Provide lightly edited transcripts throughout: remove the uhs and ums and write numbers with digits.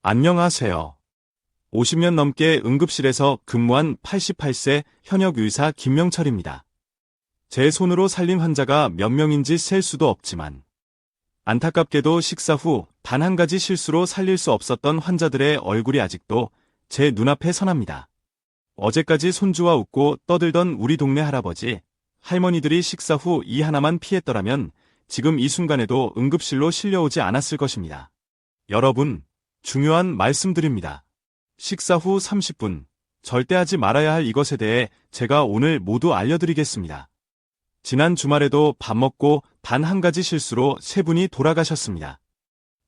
안녕하세요. 50년 넘게 응급실에서 근무한 88세 현역 의사 김명철입니다. 제 손으로 살린 환자가 몇 명인지 셀 수도 없지만 안타깝게도 식사 후 단 한 가지 실수로 살릴 수 없었던 환자들의 얼굴이 아직도 제 눈앞에 선합니다. 어제까지 손주와 웃고 떠들던 우리 동네 할아버지, 할머니들이 식사 후 이 하나만 피했더라면 지금 이 순간에도 응급실로 실려오지 않았을 것입니다. 여러분, 중요한 말씀드립니다. 식사 후 30분, 절대 하지 말아야 할 이것에 대해 제가 오늘 모두 알려드리겠습니다. 지난 주말에도 밥 먹고 단 한 가지 실수로 세 분이 돌아가셨습니다.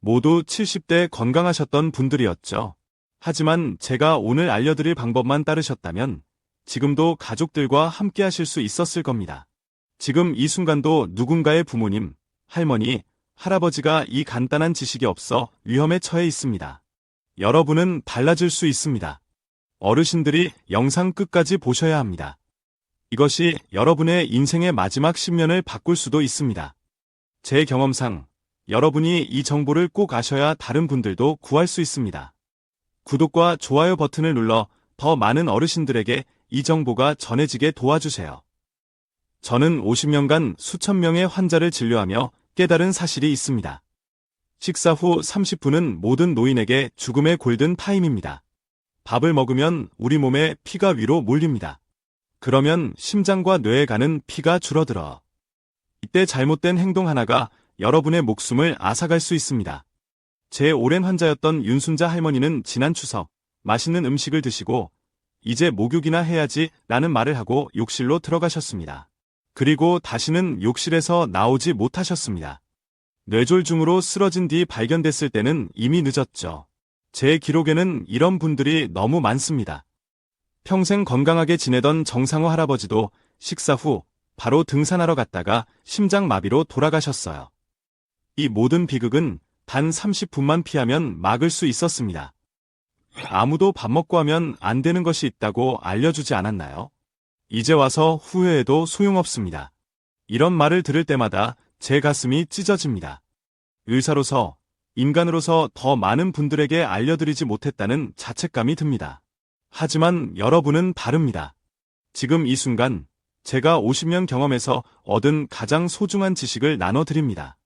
모두 70대 건강하셨던 분들이었죠. 하지만 제가 오늘 알려드릴 방법만 따르셨다면 지금도 가족들과 함께 하실 수 있었을 겁니다. 지금 이 순간도 누군가의 부모님, 할머니, 할아버지가 이 간단한 지식이 없어 위험에 처해 있습니다. 여러분은 달라질 수 있습니다. 어르신들이 영상 끝까지 보셔야 합니다. 이것이 여러분의 인생의 마지막 10년을 바꿀 수도 있습니다. 제 경험상 여러분이 이 정보를 꼭 아셔야 다른 분들도 구할 수 있습니다. 구독과 좋아요 버튼을 눌러 더 많은 어르신들에게 이 정보가 전해지게 도와주세요. 저는 50년간 수천 명의 환자를 진료하며 깨달은 사실이 있습니다. 식사 후 30분은 모든 노인에게 죽음의 골든 타임입니다. 밥을 먹으면 우리 몸에 피가 위로 몰립니다. 그러면 심장과 뇌에 가는 피가 줄어들어. 이때 잘못된 행동 하나가 여러분의 목숨을 앗아갈 수 있습니다. 제 오랜 환자였던 윤순자 할머니는 지난 추석 맛있는 음식을 드시고 이제 목욕이나 해야지 라는 말을 하고 욕실로 들어가셨습니다. 그리고 다시는 욕실에서 나오지 못하셨습니다. 뇌졸중으로 쓰러진 뒤 발견됐을 때는 이미 늦었죠. 제 기록에는 이런 분들이 너무 많습니다. 평생 건강하게 지내던 정상호 할아버지도 식사 후 바로 등산하러 갔다가 심장마비로 돌아가셨어요. 이 모든 비극은 단 30분만 피하면 막을 수 있었습니다. 아무도 밥 먹고 하면 안 되는 것이 있다고 알려주지 않았나요? 이제 와서 후회해도 소용없습니다. 이런 말을 들을 때마다 제 가슴이 찢어집니다. 의사로서, 인간으로서 더 많은 분들에게 알려드리지 못했다는 자책감이 듭니다. 하지만 여러분은 다릅니다. 지금 이 순간 제가 50년 경험에서 얻은 가장 소중한 지식을 나눠드립니다.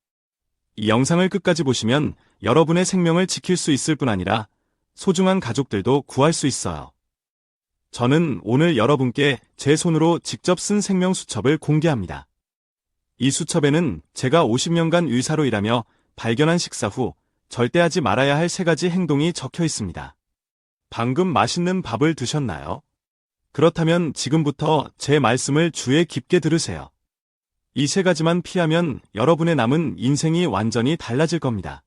이 영상을 끝까지 보시면 여러분의 생명을 지킬 수 있을 뿐 아니라 소중한 가족들도 구할 수 있어요. 저는 오늘 여러분께 제 손으로 직접 쓴 생명 수첩을 공개합니다. 이 수첩에는 제가 50년간 의사로 일하며 발견한 식사 후 절대 하지 말아야 할 3가지 행동이 적혀 있습니다. 방금 맛있는 밥을 드셨나요? 그렇다면 지금부터 제 말씀을 주의 깊게 들으세요. 이 3가지만 피하면 여러분의 남은 인생이 완전히 달라질 겁니다.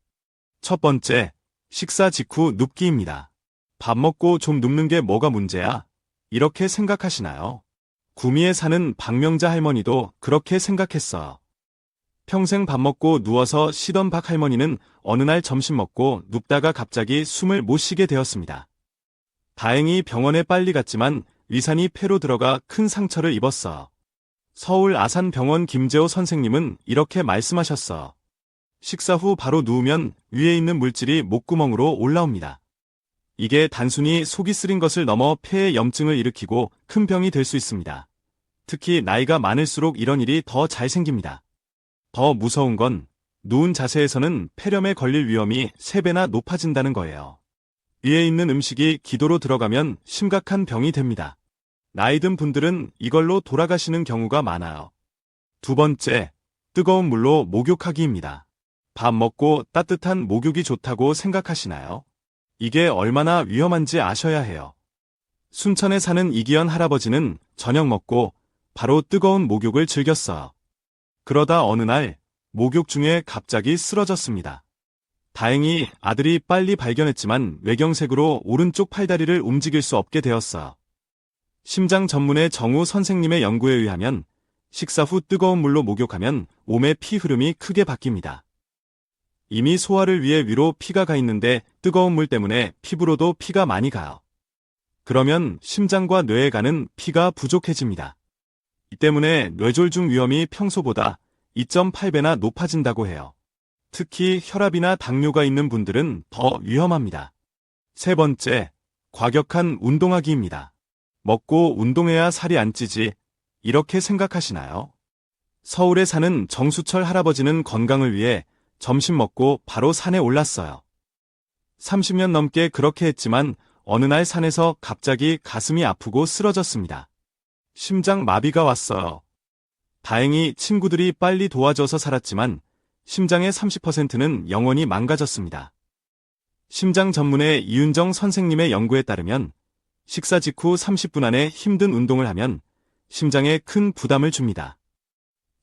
첫 번째, 식사 직후 눕기입니다. 밥 먹고 좀 눕는 게 뭐가 문제야? 이렇게 생각하시나요? 구미에 사는 박명자 할머니도 그렇게 생각했어요. 평생 밥 먹고 누워서 쉬던 박 할머니는 어느 날 점심 먹고 눕다가 갑자기 숨을 못 쉬게 되었습니다. 다행히 병원에 빨리 갔지만 위산이 폐로 들어가 큰 상처를 입었어요. 서울 아산병원 김재호 선생님은 이렇게 말씀하셨어요. 식사 후 바로 누우면 위에 있는 물질이 목구멍으로 올라옵니다. 이게 단순히 속이 쓰린 것을 넘어 폐에 염증을 일으키고 큰 병이 될 수 있습니다. 특히 나이가 많을수록 이런 일이 더 잘 생깁니다. 더 무서운 건 누운 자세에서는 폐렴에 걸릴 위험이 3배나 높아진다는 거예요. 위에 있는 음식이 기도로 들어가면 심각한 병이 됩니다. 나이 든 분들은 이걸로 돌아가시는 경우가 많아요. 두 번째, 뜨거운 물로 목욕하기입니다. 밥 먹고 따뜻한 목욕이 좋다고 생각하시나요? 이게 얼마나 위험한지 아셔야 해요. 순천에 사는 이기현 할아버지는 저녁 먹고 바로 뜨거운 목욕을 즐겼어요. 그러다 어느 날 목욕 중에 갑자기 쓰러졌습니다. 다행히 아들이 빨리 발견했지만 뇌경색으로 오른쪽 팔다리를 움직일 수 없게 되었어요. 심장 전문의 정우 선생님의 연구에 의하면 식사 후 뜨거운 물로 목욕하면 몸의 피 흐름이 크게 바뀝니다. 이미 소화를 위해 위로 피가 가 있는데 뜨거운 물 때문에 피부로도 피가 많이 가요. 그러면 심장과 뇌에 가는 피가 부족해집니다. 이 때문에 뇌졸중 위험이 평소보다 2.8배나 높아진다고 해요. 특히 혈압이나 당뇨가 있는 분들은 더 위험합니다. 세 번째, 과격한 운동하기입니다. 먹고 운동해야 살이 안 찌지, 이렇게 생각하시나요? 서울에 사는 정수철 할아버지는 건강을 위해 점심 먹고 바로 산에 올랐어요. 30년 넘게 그렇게 했지만 어느 날 산에서 갑자기 가슴이 아프고 쓰러졌습니다. 심장 마비가 왔어요. 다행히 친구들이 빨리 도와줘서 살았지만 심장의 30%는 영원히 망가졌습니다. 심장 전문의 이윤정 선생님의 연구에 따르면 식사 직후 30분 안에 힘든 운동을 하면 심장에 큰 부담을 줍니다.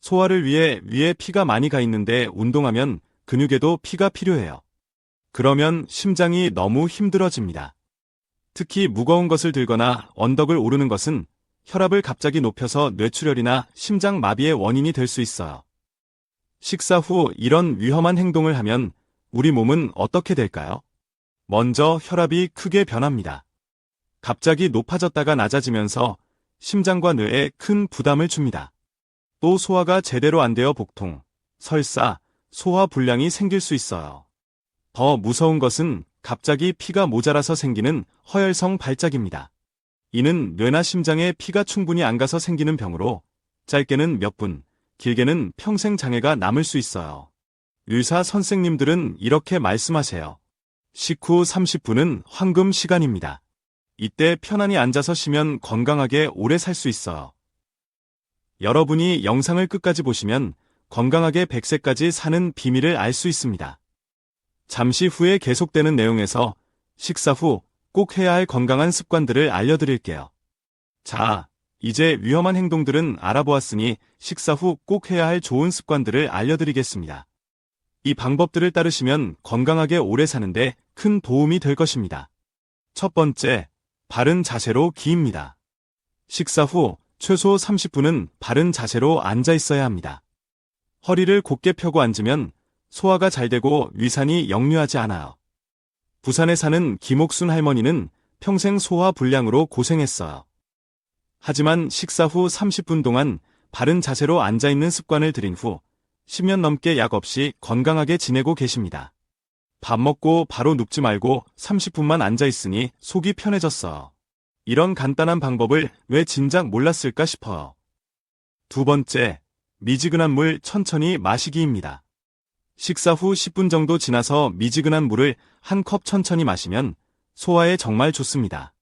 소화를 위해 위에 피가 많이 가 있는데 운동하면 근육에도 피가 필요해요. 그러면 심장이 너무 힘들어집니다. 특히 무거운 것을 들거나 언덕을 오르는 것은 혈압을 갑자기 높여서 뇌출혈이나 심장 마비의 원인이 될 수 있어요. 식사 후 이런 위험한 행동을 하면 우리 몸은 어떻게 될까요? 먼저 혈압이 크게 변합니다. 갑자기 높아졌다가 낮아지면서 심장과 뇌에 큰 부담을 줍니다. 또 소화가 제대로 안 되어 복통, 설사, 소화 불량이 생길 수 있어요. 더 무서운 것은 갑자기 피가 모자라서 생기는 허혈성 발작입니다. 이는 뇌나 심장에 피가 충분히 안 가서 생기는 병으로 짧게는 몇 분, 길게는 평생 장애가 남을 수 있어요. 의사 선생님들은 이렇게 말씀하세요. 식후 30분은 황금 시간입니다. 이때 편안히 앉아서 쉬면 건강하게 오래 살 수 있어요. 여러분이 영상을 끝까지 보시면 건강하게 100세까지 사는 비밀을 알 수 있습니다. 잠시 후에 계속되는 내용에서 식사 후 꼭 해야 할 건강한 습관들을 알려드릴게요. 자, 이제 위험한 행동들은 알아보았으니 식사 후 꼭 해야 할 좋은 습관들을 알려드리겠습니다. 이 방법들을 따르시면 건강하게 오래 사는데 큰 도움이 될 것입니다. 첫 번째, 바른 자세로 기입니다. 식사 후 최소 30분은 바른 자세로 앉아 있어야 합니다. 허리를 곧게 펴고 앉으면 소화가 잘 되고 위산이 역류하지 않아요. 부산에 사는 김옥순 할머니는 평생 소화 불량으로 고생했어요. 하지만 식사 후 30분 동안 바른 자세로 앉아있는 습관을 들인 후 10년 넘게 약 없이 건강하게 지내고 계십니다. 밥 먹고 바로 눕지 말고 30분만 앉아있으니 속이 편해졌어요. 이런 간단한 방법을 왜 진작 몰랐을까 싶어요. 두 번째, 미지근한 물 천천히 마시기입니다. 식사 후 10분 정도 지나서 미지근한 물을 한 컵 천천히 마시면 소화에 정말 좋습니다.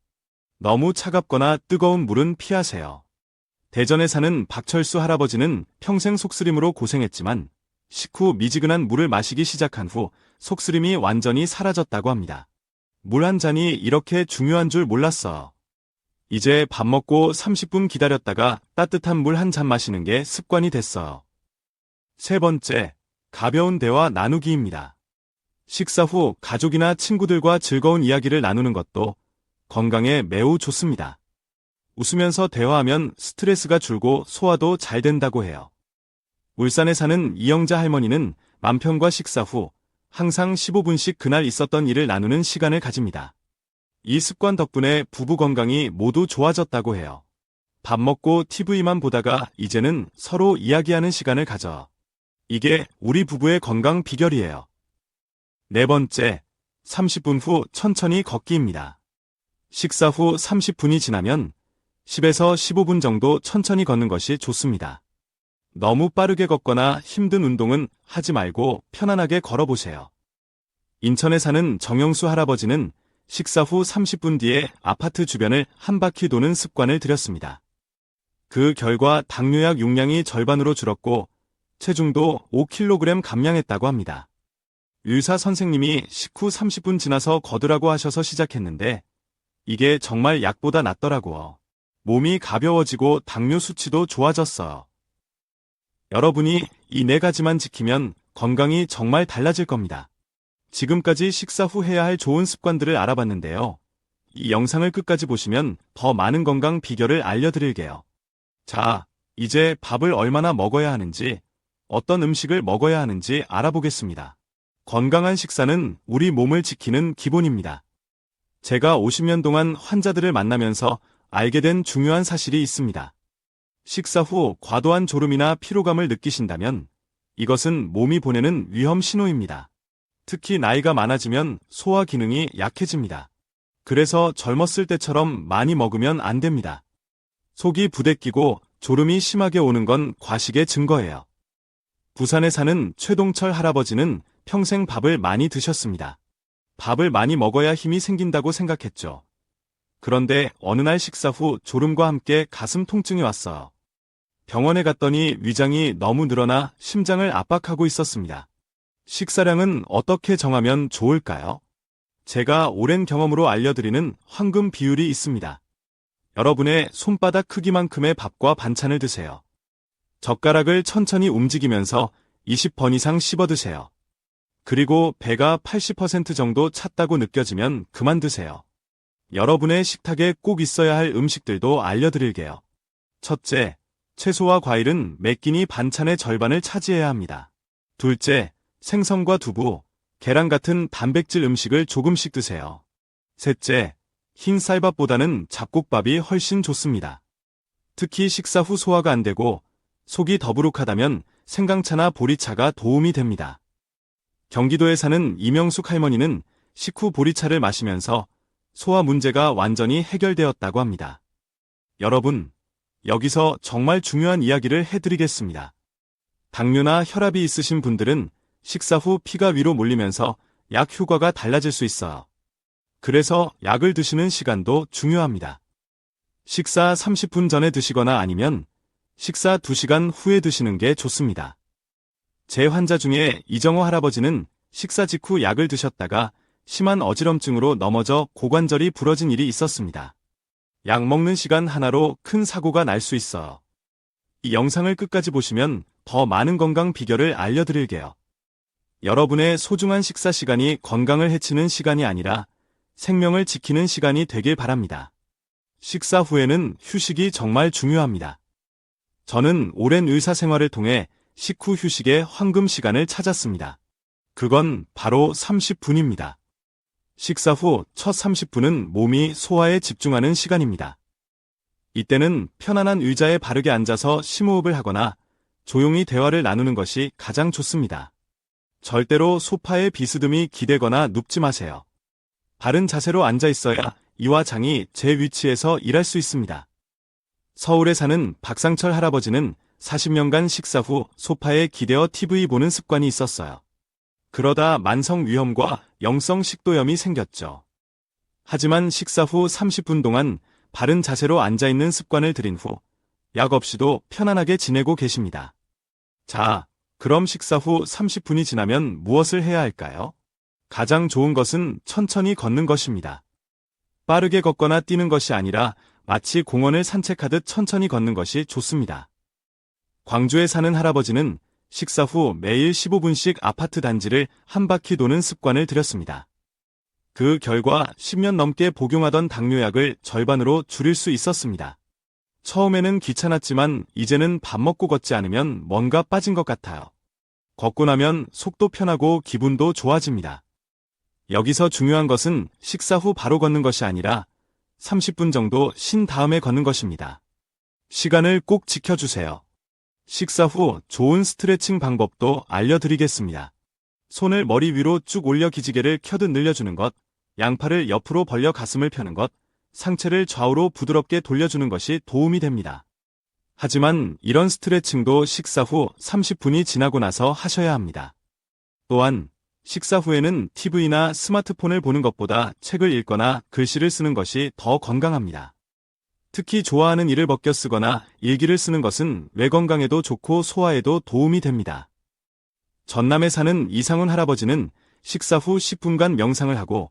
너무 차갑거나 뜨거운 물은 피하세요. 대전에 사는 박철수 할아버지는 평생 속쓰림으로 고생했지만 식후 미지근한 물을 마시기 시작한 후 속쓰림이 완전히 사라졌다고 합니다. 물 한 잔이 이렇게 중요한 줄 몰랐어요. 이제 밥 먹고 30분 기다렸다가 따뜻한 물 한 잔 마시는 게 습관이 됐어요. 세 번째, 가벼운 대화 나누기입니다. 식사 후 가족이나 친구들과 즐거운 이야기를 나누는 것도 건강에 매우 좋습니다. 웃으면서 대화하면 스트레스가 줄고 소화도 잘 된다고 해요. 울산에 사는 이영자 할머니는 남편과 식사 후 항상 15분씩 그날 있었던 일을 나누는 시간을 가집니다. 이 습관 덕분에 부부 건강이 모두 좋아졌다고 해요. 밥 먹고 TV만 보다가 이제는 서로 이야기하는 시간을 가져. 이게 우리 부부의 건강 비결이에요. 네 번째, 30분 후 천천히 걷기입니다. 식사 후 30분이 지나면 10에서 15분 정도 천천히 걷는 것이 좋습니다. 너무 빠르게 걷거나 힘든 운동은 하지 말고 편안하게 걸어보세요. 인천에 사는 정영수 할아버지는 식사 후 30분 뒤에 아파트 주변을 한 바퀴 도는 습관을 들였습니다. 그 결과 당뇨약 용량이 절반으로 줄었고 체중도 5kg 감량했다고 합니다. 의사 선생님이 식후 30분 지나서 걷으라고 하셔서 시작했는데 이게 정말 약보다 낫더라고요. 몸이 가벼워지고 당뇨 수치도 좋아졌어요. 여러분이 이 네 가지만 지키면 건강이 정말 달라질 겁니다. 지금까지 식사 후 해야 할 좋은 습관들을 알아봤는데요. 이 영상을 끝까지 보시면 더 많은 건강 비결을 알려드릴게요. 자, 이제 밥을 얼마나 먹어야 하는지, 어떤 음식을 먹어야 하는지 알아보겠습니다. 건강한 식사는 우리 몸을 지키는 기본입니다. 제가 50년 동안 환자들을 만나면서 알게 된 중요한 사실이 있습니다. 식사 후 과도한 졸음이나 피로감을 느끼신다면 이것은 몸이 보내는 위험 신호입니다. 특히 나이가 많아지면 소화 기능이 약해집니다. 그래서 젊었을 때처럼 많이 먹으면 안 됩니다. 속이 부대끼고 졸음이 심하게 오는 건 과식의 증거예요. 부산에 사는 최동철 할아버지는 평생 밥을 많이 드셨습니다. 밥을 많이 먹어야 힘이 생긴다고 생각했죠. 그런데 어느 날 식사 후 졸음과 함께 가슴 통증이 왔어요. 병원에 갔더니 위장이 너무 늘어나 심장을 압박하고 있었습니다. 식사량은 어떻게 정하면 좋을까요? 제가 오랜 경험으로 알려드리는 황금 비율이 있습니다. 여러분의 손바닥 크기만큼의 밥과 반찬을 드세요. 젓가락을 천천히 움직이면서 20번 이상 씹어 드세요. 그리고 배가 80% 정도 찼다고 느껴지면 그만 드세요. 여러분의 식탁에 꼭 있어야 할 음식들도 알려드릴게요. 첫째, 채소와 과일은 매 끼니 반찬의 절반을 차지해야 합니다. 둘째, 생선과 두부, 계란 같은 단백질 음식을 조금씩 드세요. 셋째, 흰 쌀밥보다는 잡곡밥이 훨씬 좋습니다. 특히 식사 후 소화가 안 되고 속이 더부룩하다면 생강차나 보리차가 도움이 됩니다. 경기도에 사는 이명숙 할머니는 식후 보리차를 마시면서 소화 문제가 완전히 해결되었다고 합니다. 여러분, 여기서 정말 중요한 이야기를 해드리겠습니다. 당뇨나 혈압이 있으신 분들은 식사 후 피가 위로 몰리면서 약 효과가 달라질 수 있어요. 그래서 약을 드시는 시간도 중요합니다. 식사 30분 전에 드시거나 아니면 식사 2시간 후에 드시는 게 좋습니다. 제 환자 중에 이정호 할아버지는 식사 직후 약을 드셨다가 심한 어지럼증으로 넘어져 고관절이 부러진 일이 있었습니다. 약 먹는 시간 하나로 큰 사고가 날 수 있어요. 이 영상을 끝까지 보시면 더 많은 건강 비결을 알려드릴게요. 여러분의 소중한 식사 시간이 건강을 해치는 시간이 아니라 생명을 지키는 시간이 되길 바랍니다. 식사 후에는 휴식이 정말 중요합니다. 저는 오랜 의사 생활을 통해 식후 휴식의 황금 시간을 찾았습니다. 그건 바로 30분입니다. 식사 후 첫 30분은 몸이 소화에 집중하는 시간입니다. 이때는 편안한 의자에 바르게 앉아서 심호흡을 하거나 조용히 대화를 나누는 것이 가장 좋습니다. 절대로 소파에 비스듬히 기대거나 눕지 마세요. 바른 자세로 앉아 있어야 이와 장이 제 위치에서 일할 수 있습니다. 서울에 사는 박상철 할아버지는 40년간 식사 후 소파에 기대어 TV 보는 습관이 있었어요. 그러다 만성 위염과 영성 식도염이 생겼죠. 하지만 식사 후 30분 동안 바른 자세로 앉아있는 습관을 들인 후 약 없이도 편안하게 지내고 계십니다. 자, 그럼 식사 후 30분이 지나면 무엇을 해야 할까요? 가장 좋은 것은 천천히 걷는 것입니다. 빠르게 걷거나 뛰는 것이 아니라 마치 공원을 산책하듯 천천히 걷는 것이 좋습니다. 광주에 사는 할아버지는 식사 후 매일 15분씩 아파트 단지를 한 바퀴 도는 습관을 들였습니다. 그 결과 10년 넘게 복용하던 당뇨약을 절반으로 줄일 수 있었습니다. 처음에는 귀찮았지만 이제는 밥 먹고 걷지 않으면 뭔가 빠진 것 같아요. 걷고 나면 속도 편하고 기분도 좋아집니다. 여기서 중요한 것은 식사 후 바로 걷는 것이 아니라 30분 정도 쉰 다음에 걷는 것입니다. 시간을 꼭 지켜주세요. 식사 후 좋은 스트레칭 방법도 알려드리겠습니다. 손을 머리 위로 쭉 올려 기지개를 켜듯 늘려주는 것, 양팔을 옆으로 벌려 가슴을 펴는 것, 상체를 좌우로 부드럽게 돌려주는 것이 도움이 됩니다. 하지만 이런 스트레칭도 식사 후 30분이 지나고 나서 하셔야 합니다. 또한 식사 후에는 TV나 스마트폰을 보는 것보다 책을 읽거나 글씨를 쓰는 것이 더 건강합니다. 특히 좋아하는 일을 벗겨 쓰거나 일기를 쓰는 것은 뇌 건강에도 좋고 소화에도 도움이 됩니다. 전남에 사는 이상훈 할아버지는 식사 후 10분간 명상을 하고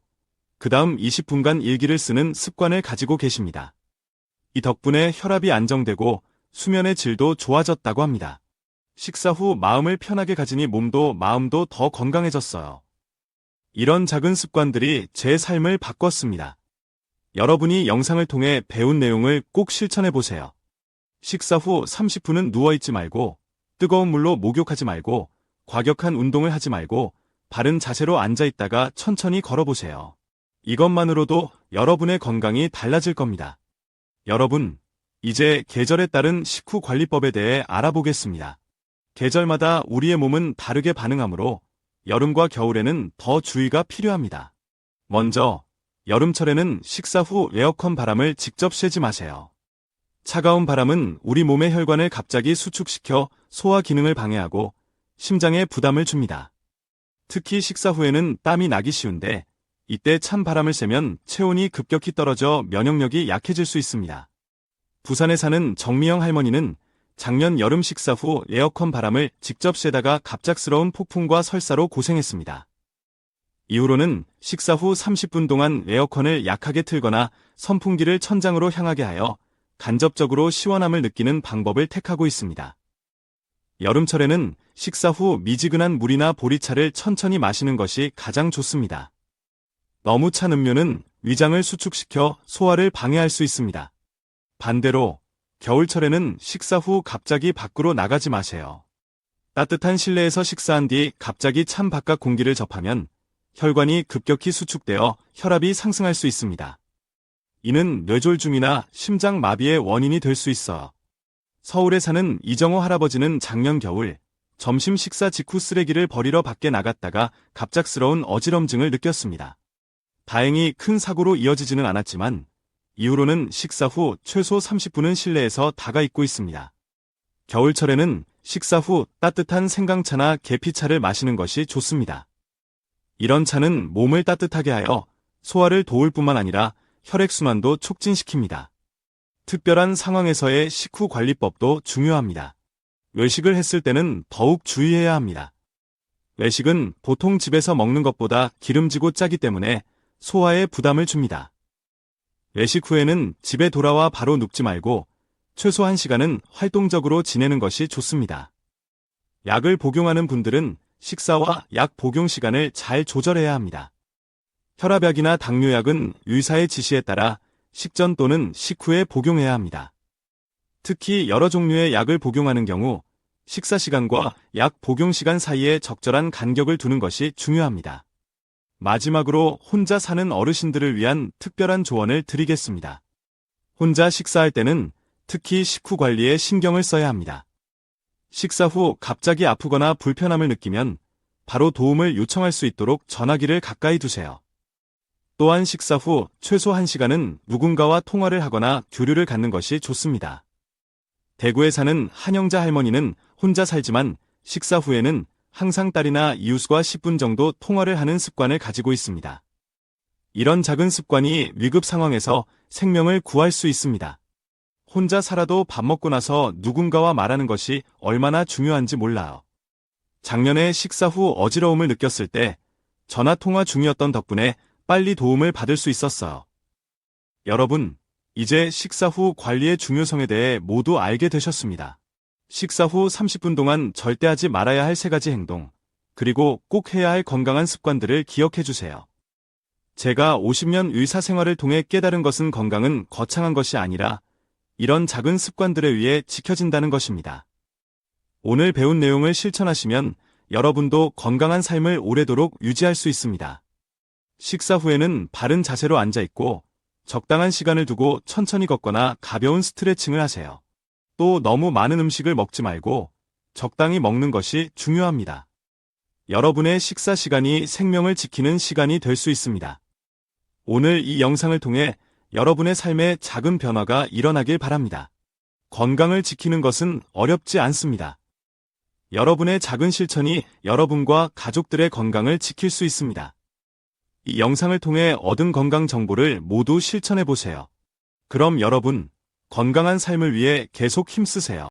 그 다음 20분간 일기를 쓰는 습관을 가지고 계십니다. 이 덕분에 혈압이 안정되고 수면의 질도 좋아졌다고 합니다. 식사 후 마음을 편하게 가지니 몸도 마음도 더 건강해졌어요. 이런 작은 습관들이 제 삶을 바꿨습니다. 여러분이 영상을 통해 배운 내용을 꼭 실천해보세요. 식사 후 30분은 누워있지 말고, 뜨거운 물로 목욕하지 말고, 과격한 운동을 하지 말고, 바른 자세로 앉아있다가 천천히 걸어보세요. 이것만으로도 여러분의 건강이 달라질 겁니다. 여러분, 이제 계절에 따른 식후 관리법에 대해 알아보겠습니다. 계절마다 우리의 몸은 다르게 반응하므로 여름과 겨울에는 더 주의가 필요합니다. 먼저, 여름철에는 식사 후 에어컨 바람을 직접 쐬지 마세요. 차가운 바람은 우리 몸의 혈관을 갑자기 수축시켜 소화 기능을 방해하고 심장에 부담을 줍니다. 특히 식사 후에는 땀이 나기 쉬운데 이때 찬 바람을 쐬면 체온이 급격히 떨어져 면역력이 약해질 수 있습니다. 부산에 사는 정미영 할머니는 작년 여름 식사 후 에어컨 바람을 직접 쐬다가 갑작스러운 폭풍과 설사로 고생했습니다. 이후로는 식사 후 30분 동안 에어컨을 약하게 틀거나 선풍기를 천장으로 향하게 하여 간접적으로 시원함을 느끼는 방법을 택하고 있습니다. 여름철에는 식사 후 미지근한 물이나 보리차를 천천히 마시는 것이 가장 좋습니다. 너무 찬 음료는 위장을 수축시켜 소화를 방해할 수 있습니다. 반대로 겨울철에는 식사 후 갑자기 밖으로 나가지 마세요. 따뜻한 실내에서 식사한 뒤 갑자기 찬 바깥 공기를 접하면 혈관이 급격히 수축되어 혈압이 상승할 수 있습니다. 이는 뇌졸중이나 심장마비의 원인이 될 수 있어요. 서울에 사는 이정호 할아버지는 작년 겨울 점심 식사 직후 쓰레기를 버리러 밖에 나갔다가 갑작스러운 어지럼증을 느꼈습니다. 다행히 큰 사고로 이어지지는 않았지만 이후로는 식사 후 최소 30분은 실내에서 다가 있고 있습니다. 겨울철에는 식사 후 따뜻한 생강차나 계피차를 마시는 것이 좋습니다. 이런 차는 몸을 따뜻하게 하여 소화를 도울 뿐만 아니라 혈액순환도 촉진시킵니다. 특별한 상황에서의 식후 관리법도 중요합니다. 외식을 했을 때는 더욱 주의해야 합니다. 외식은 보통 집에서 먹는 것보다 기름지고 짜기 때문에 소화에 부담을 줍니다. 외식 후에는 집에 돌아와 바로 눕지 말고 최소 1시간은 활동적으로 지내는 것이 좋습니다. 약을 복용하는 분들은 식사와 약 복용 시간을 잘 조절해야 합니다. 혈압약이나 당뇨약은 의사의 지시에 따라 식전 또는 식후에 복용해야 합니다. 특히 여러 종류의 약을 복용하는 경우 식사 시간과 약 복용 시간 사이에 적절한 간격을 두는 것이 중요합니다. 마지막으로 혼자 사는 어르신들을 위한 특별한 조언을 드리겠습니다. 혼자 식사할 때는 특히 식후 관리에 신경을 써야 합니다. 식사 후 갑자기 아프거나 불편함을 느끼면 바로 도움을 요청할 수 있도록 전화기를 가까이 두세요. 또한 식사 후 최소 1시간은 누군가와 통화를 하거나 교류를 갖는 것이 좋습니다. 대구에 사는 한영자 할머니는 혼자 살지만 식사 후에는 항상 딸이나 이웃과 10분 정도 통화를 하는 습관을 가지고 있습니다. 이런 작은 습관이 위급 상황에서 생명을 구할 수 있습니다. 혼자 살아도 밥 먹고 나서 누군가와 말하는 것이 얼마나 중요한지 몰라요. 작년에 식사 후 어지러움을 느꼈을 때 전화 통화 중이었던 덕분에 빨리 도움을 받을 수 있었어요. 여러분, 이제 식사 후 관리의 중요성에 대해 모두 알게 되셨습니다. 식사 후 30분 동안 절대 하지 말아야 할 3가지 행동, 그리고 꼭 해야 할 건강한 습관들을 기억해 주세요. 제가 50년 의사 생활을 통해 깨달은 것은 건강은 거창한 것이 아니라 이런 작은 습관들에 의해 지켜진다는 것입니다. 오늘 배운 내용을 실천하시면 여러분도 건강한 삶을 오래도록 유지할 수 있습니다. 식사 후에는 바른 자세로 앉아있고 적당한 시간을 두고 천천히 걷거나 가벼운 스트레칭을 하세요. 또 너무 많은 음식을 먹지 말고 적당히 먹는 것이 중요합니다. 여러분의 식사 시간이 생명을 지키는 시간이 될 수 있습니다. 오늘 이 영상을 통해 여러분의 삶에 작은 변화가 일어나길 바랍니다. 건강을 지키는 것은 어렵지 않습니다. 여러분의 작은 실천이 여러분과 가족들의 건강을 지킬 수 있습니다. 이 영상을 통해 얻은 건강 정보를 모두 실천해 보세요. 그럼 여러분, 건강한 삶을 위해 계속 힘쓰세요.